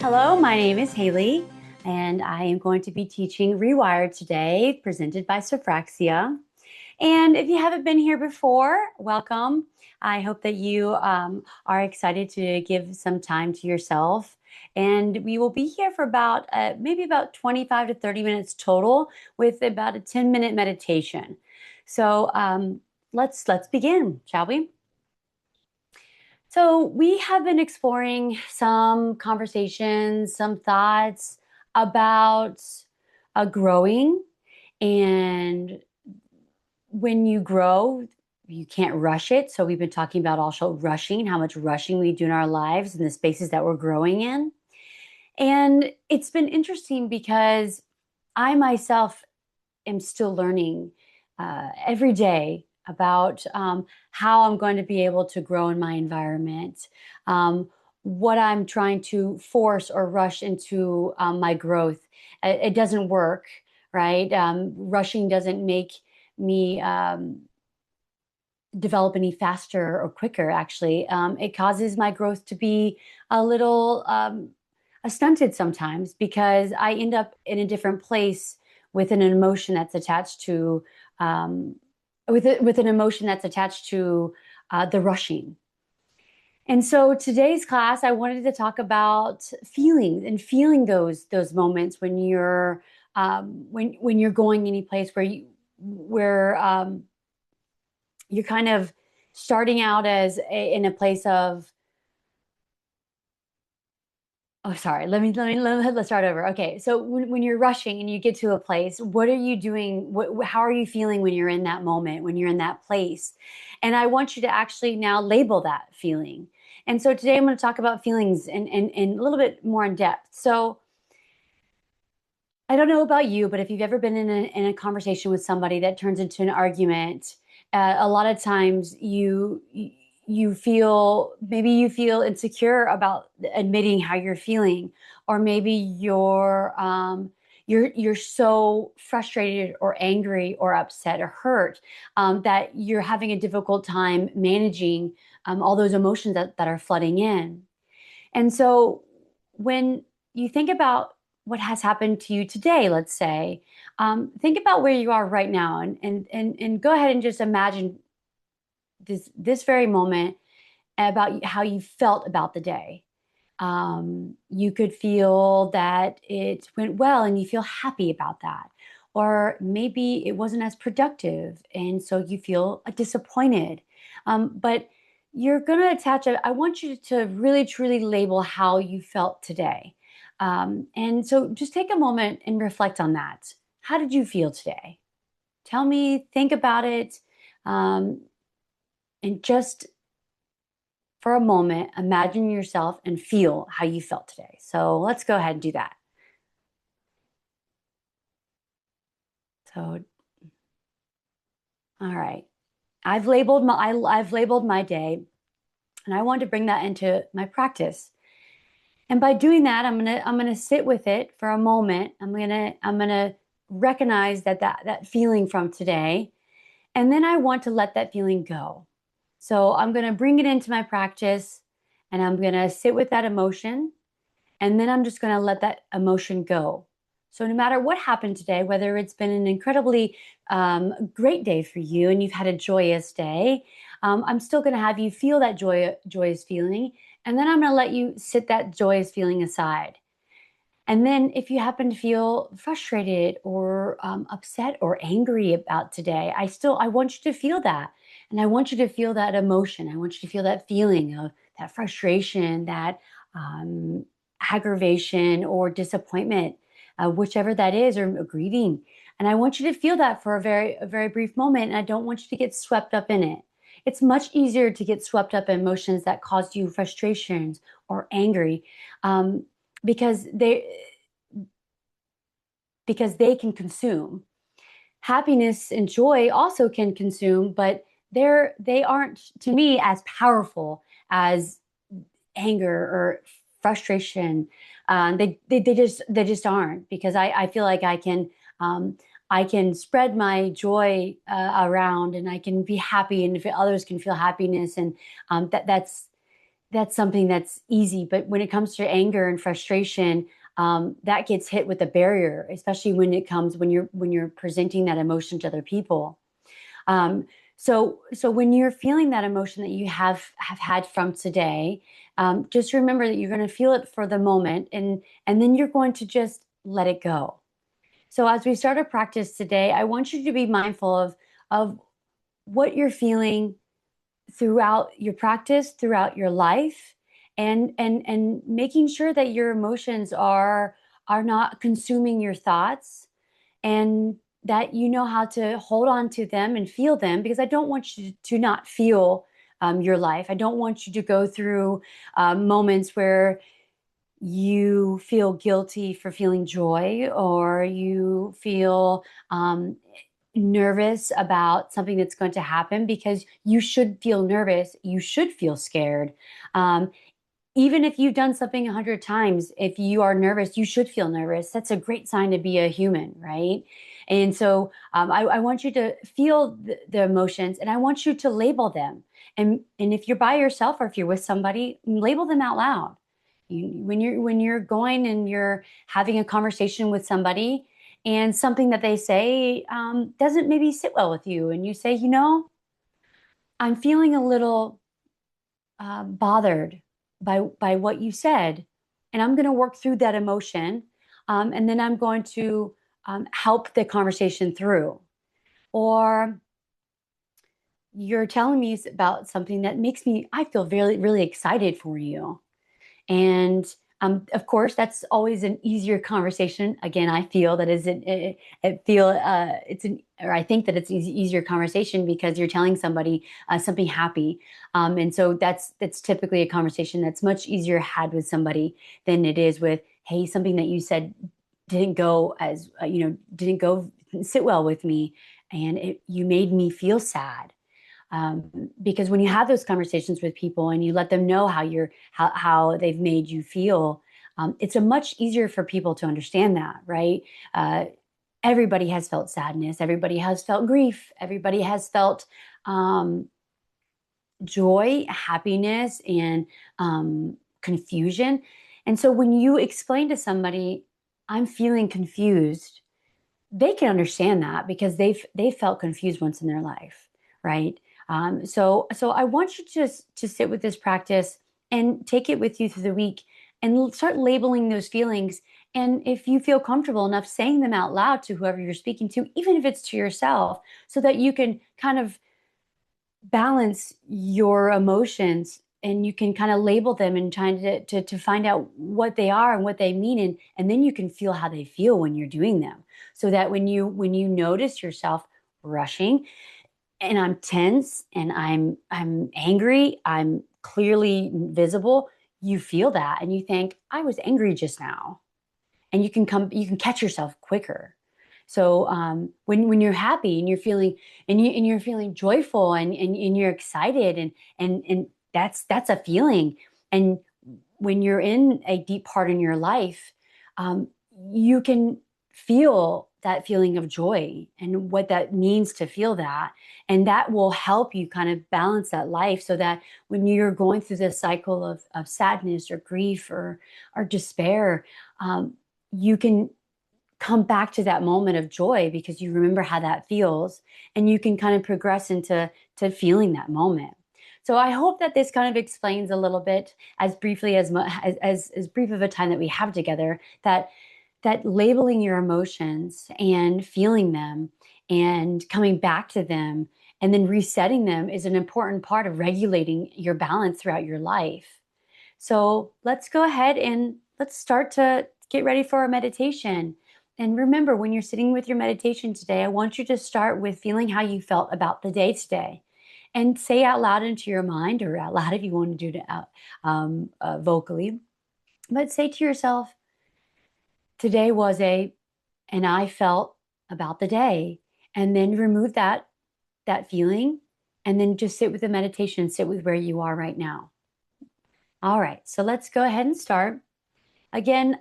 Hello, my name is Haley, and I am going to be teaching Rewired today, presented by SOPHRAXIA. And if you haven't been here before, welcome. I hope that you are excited to give some time to yourself. And we will be here for about maybe about 25 to 30 minutes total with about a 10-minute meditation. So let's begin, shall we? So we have been exploring some conversations, some thoughts about growing. And when you grow, you can't rush it. So we've been talking about also rushing, how much rushing we do in our lives and the spaces that we're growing in. And it's been interesting because I myself am still learning every day about how I'm going to be able to grow in my environment, what I'm trying to force or rush into my growth. It doesn't work, right? Rushing doesn't make me develop any faster or quicker, actually. It causes my growth to be a little stunted sometimes because I end up in a different place with an emotion that's attached to with an emotion that's attached to the rushing. And so today's class, I wanted to talk about feelings and feeling those moments when you're when you're going any place where you're kind of starting out in a place of, oh, sorry. Let's start over. Okay. So when you're rushing and you get to a place, what are you doing? How are you feeling when you're in that moment, when you're in that place? And I want you to actually now label that feeling. And so today I'm going to talk about feelings in a little bit more in depth. So I don't know about you, but if you've ever been in a conversation with somebody that turns into an argument, a lot of times you feel, maybe you feel insecure about admitting how you're feeling, or maybe you're so frustrated or angry or upset or hurt that you're having a difficult time managing all those emotions that are flooding in. And so when you think about what has happened to you today, let's say, think about where you are right now and go ahead and just imagine this very moment about how you felt about the day. You could feel that it went well and you feel happy about that. Or maybe it wasn't as productive and so you feel disappointed. But you're going to attach it. I want you to really, truly label how you felt today. And so just take a moment and reflect on that. How did you feel today? Tell me, think about it, and just for a moment, imagine yourself and feel how you felt today. So let's go ahead and do that. So, all right. I've labeled my day, and I want to bring that into my practice. And by doing that, I'm gonna sit with it for a moment. I'm gonna recognize that feeling from today, and then I want to let that feeling go. So I'm gonna bring it into my practice, and I'm gonna sit with that emotion, and then I'm just gonna let that emotion go. So no matter what happened today, whether it's been an incredibly great day for you and you've had a joyous day, I'm still going to have you feel that joyous feeling, and then I'm going to let you sit that joyous feeling aside. And then if you happen to feel frustrated or upset or angry about today, I want you to feel that, and I want you to feel that emotion. I want you to feel that feeling of that frustration, that aggravation or disappointment, whichever that is, or grieving. And I want you to feel that for a very brief moment. And I don't want you to get swept up in it. It's much easier to get swept up in emotions that cause you frustrations or angry, because they can consume. Happiness and joy also can consume, but they aren't, to me, as powerful as anger or frustration. They just aren't, because I feel like I can spread my joy around, and I can be happy, and if others can feel happiness, and that's something that's easy. But when it comes to anger and frustration, that gets hit with a barrier, especially when it comes when you're presenting that emotion to other people. Um, so when you're feeling that emotion that you have had from today, just remember that you're going to feel it for the moment, and then you're going to just let it go. So as we start a practice today, I want you to be mindful of what you're feeling throughout your practice, throughout your life, and making sure that your emotions are not consuming your thoughts, and that you know how to hold on to them and feel them, because I don't want you to not feel your life. I don't want you to go through moments where you feel guilty for feeling joy, or you feel nervous about something that's going to happen, because you should feel nervous. You should feel scared. Um, Even if you've done something 100 times, if you are nervous, you should feel nervous. That's a great sign to be a human, right? And so I want you to feel the emotions, and I want you to label them. And if you're by yourself or if you're with somebody, label them out loud. When you're going and you're having a conversation with somebody, and something that they say doesn't maybe sit well with you, and you say, I'm feeling a little bothered by what you said, and I'm going to work through that emotion, and then I'm going to help the conversation through. Or you're telling me about something that makes me I feel really really excited for you, and of course, that's always an easier conversation. Again, I feel that is it feel it's an or I think that it's easier conversation because you're telling somebody something happy, and so that's typically a conversation that's much easier had with somebody than it is with, hey, something that you said didn't go as didn't go sit well with me, and you made me feel sad. Because when you have those conversations with people and you let them know how they've made you feel, it's a much easier for people to understand that, right? Uh, Everybody has felt sadness. Everybody has felt grief. Everybody has felt um, joy, happiness, and confusion. And so when you explain to somebody, I'm feeling confused, they can understand that because they've felt confused once in their life, right? So I want you to sit with this practice and take it with you through the week, and start labeling those feelings. And if you feel comfortable enough saying them out loud to whoever you're speaking to, even if it's to yourself, so that you can kind of balance your emotions, and you can kind of label them and trying to find out what they are and what they mean, and then you can feel how they feel when you're doing them, so that when you notice yourself rushing, and I'm tense, and I'm angry, I'm clearly visible, you feel that and you think, I was angry just now, and you can catch yourself quicker. So when you're happy and you're feeling and you're feeling joyful, and you're excited, and that's a feeling. And when you're in a deep part in your life, um, you can feel that feeling of joy and what that means to feel that, and that will help you kind of balance that life, so that when you're going through this cycle of sadness or grief or despair, you can come back to that moment of joy because you remember how that feels, and you can kind of progress into feeling that moment. So I hope that this kind of explains a little bit, as briefly as brief of a time that we have together, that labeling your emotions and feeling them and coming back to them and then resetting them is an important part of regulating your balance throughout your life. So let's go ahead and let's start to get ready for our meditation. And remember, when you're sitting with your meditation today, I want you to start with feeling how you felt about the day today, and say out loud into your mind, or out loud if you want to do it out vocally. But say to yourself, today was and I felt about the day, and then remove that feeling, and then just sit with the meditation, sit with where you are right now. All right, so let's go ahead and start. Again,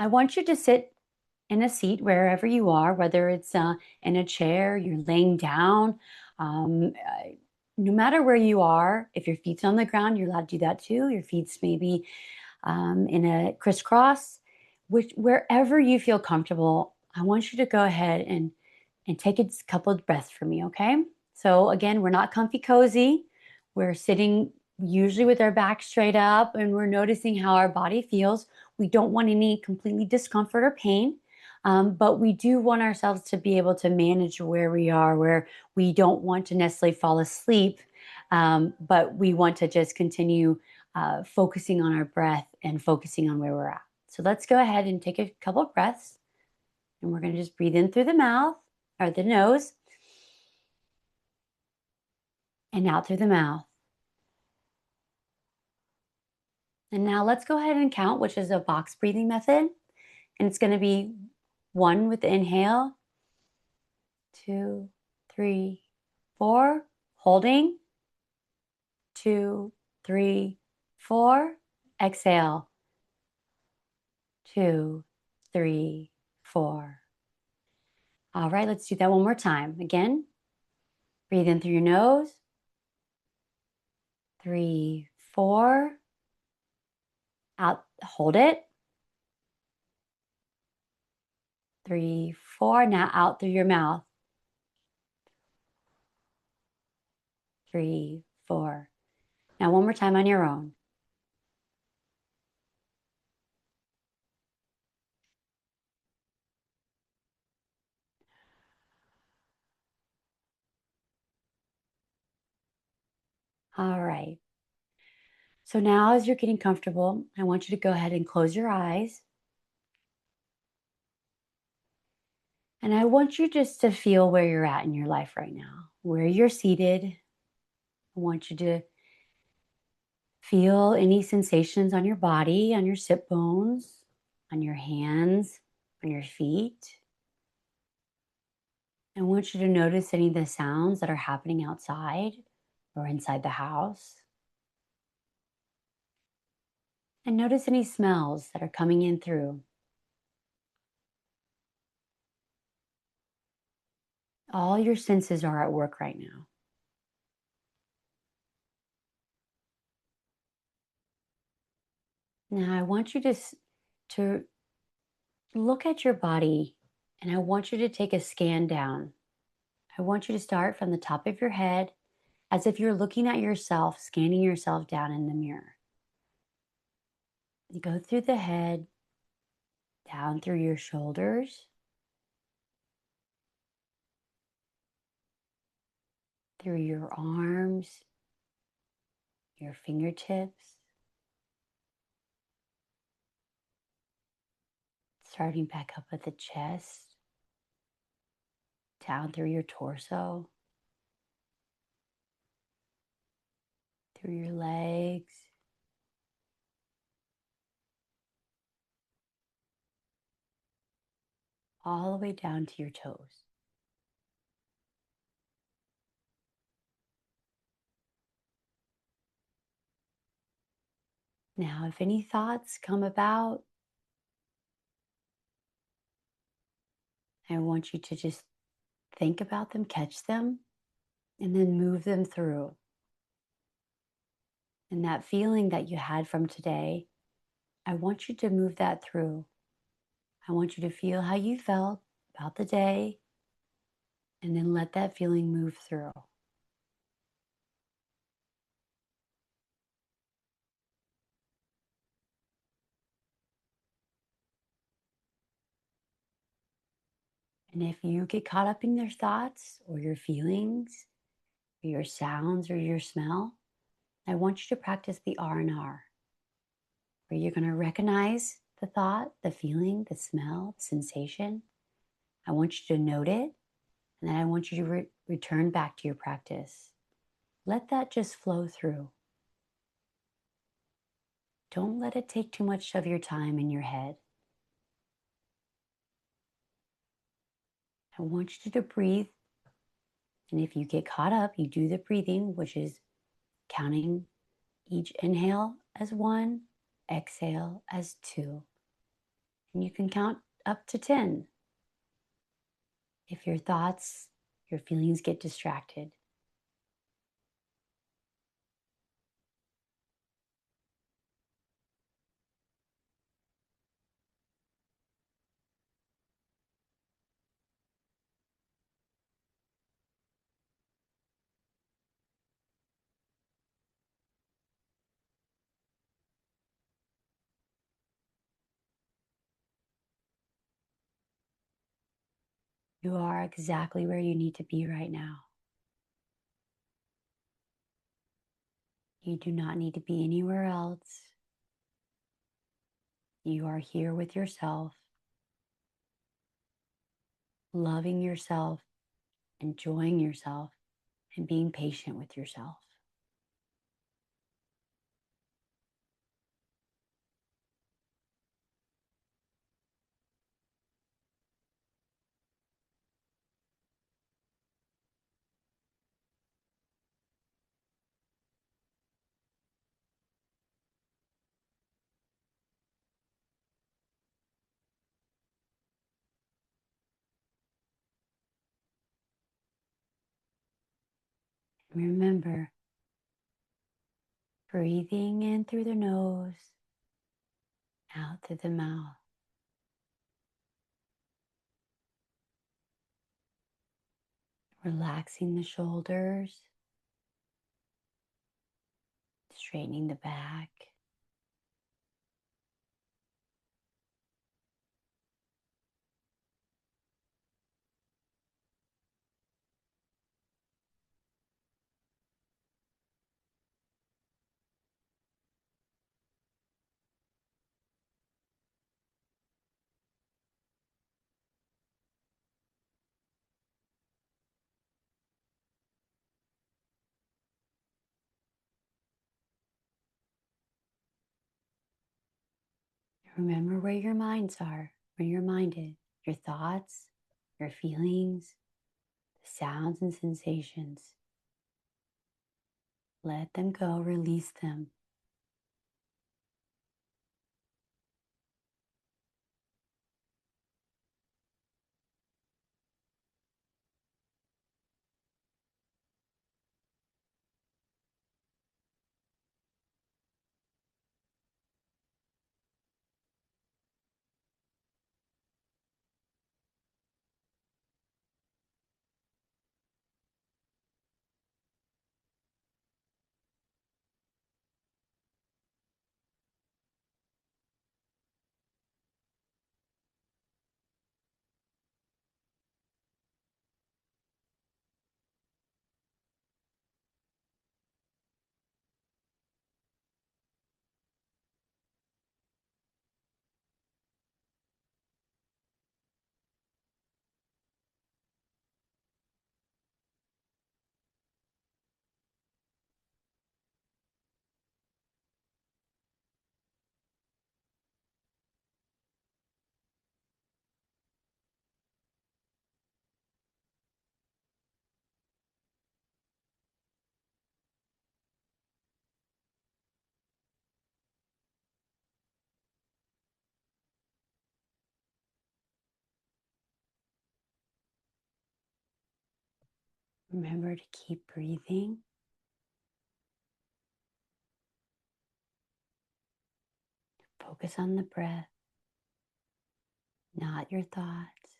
I want you to sit in a seat wherever you are, whether it's in a chair, you're laying down, um, no matter where you are, if your feet's on the ground, you're allowed to do that too. Your feet's maybe in a crisscross, wherever you feel comfortable. I want you to go ahead and take a couple of breaths for me, okay? So again, we're not comfy cozy. We're sitting usually with our back straight up, and we're noticing how our body feels. We don't want any completely discomfort or pain, but we do want ourselves to be able to manage where we are, where we don't want to necessarily fall asleep, but we want to just continue focusing on our breath and focusing on where we're at. So let's go ahead and take a couple of breaths, and we're going to just breathe in through the mouth or the nose and out through the mouth. And now let's go ahead and count, which is a box breathing method. And it's going to be 1 with the inhale, 2, 3, 4, holding, 2, 3, 4, exhale, 2, 3, 4. All right, let's do that one more time. Again, breathe in through your nose, 3, 4, out, hold it, 3, 4, now out through your mouth, 3, 4. Now one more time on your own. All right. So now as you're getting comfortable, I want you to go ahead and close your eyes. And I want you just to feel where you're at in your life right now, where you're seated. I want you to feel any sensations on your body, on your sit bones, on your hands, on your feet. I want you to notice any of the sounds that are happening outside or inside the house. And notice any smells that are coming in through. All your senses are at work right now. Now I want you to look at your body, and I want you to take a scan down. I want you to start from the top of your head as if you're looking at yourself, scanning yourself down in the mirror. You go through the head, down through your shoulders, through your arms, your fingertips, starting back up at the chest, down through your torso, through your legs, all the way down to your toes. Now, if any thoughts come about, I want you to just think about them, catch them, and then move them through. And that feeling that you had from today, I want you to move that through. I want you to feel how you felt about the day, and then let that feeling move through. And if you get caught up in your thoughts or your feelings, or your sounds or your smell, I want you to practice the R&R, where you're going to recognize the thought, the feeling, the smell, the sensation. I want you to note it, and then I want you to return back to your practice. Let that just flow through. Don't let it take too much of your time in your head. I want you to breathe. And if you get caught up, you do the breathing, which is counting each inhale as 1, exhale as 2. And you can count up to 10 if your thoughts, your feelings get distracted. You are exactly where you need to be right now. You do not need to be anywhere else. You are here with yourself, loving yourself, enjoying yourself, and being patient with yourself. Remember, breathing in through the nose, out through the mouth. Relaxing the shoulders, straightening the back. Remember where your minds are, where your mind is, your thoughts, your feelings, the sounds and sensations. Let them go, release them. Remember to keep breathing. Focus on the breath, not your thoughts,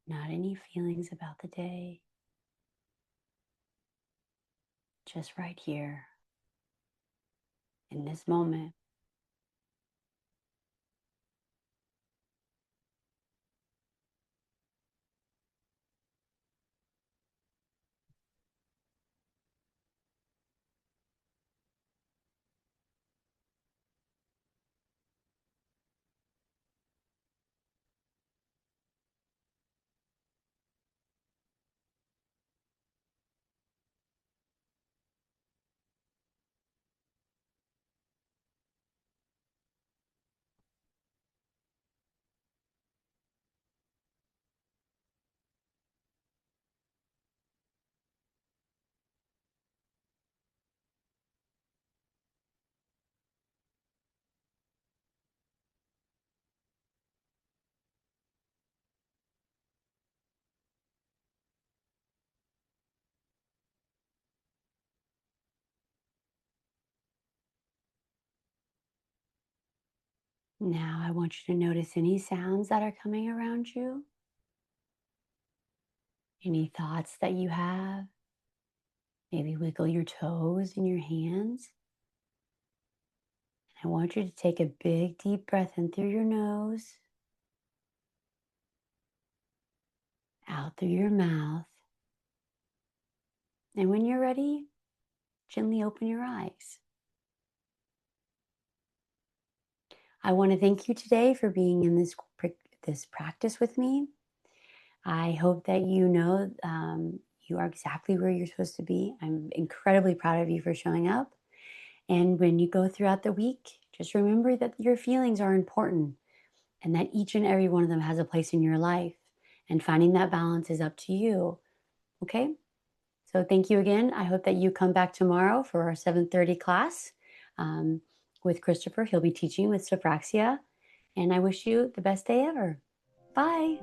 not any feelings about the day. Just right here, in this moment. Now I want you to notice any sounds that are coming around you, any thoughts that you have. Maybe wiggle your toes and your hands. I want you to take a big deep breath in through your nose out through your mouth. And when you're ready, gently open your eyes. I want to thank you today for being in this practice with me. I hope that you know you are exactly where you're supposed to be. I'm incredibly proud of you for showing up. And when you go throughout the week, just remember that your feelings are important and that each and every one of them has a place in your life. And finding that balance is up to you. Okay? So thank you again. I hope that you come back tomorrow for our 7:30 class with Christopher. He'll be teaching with SOPHRAXIA. And I wish you the best day ever. Bye.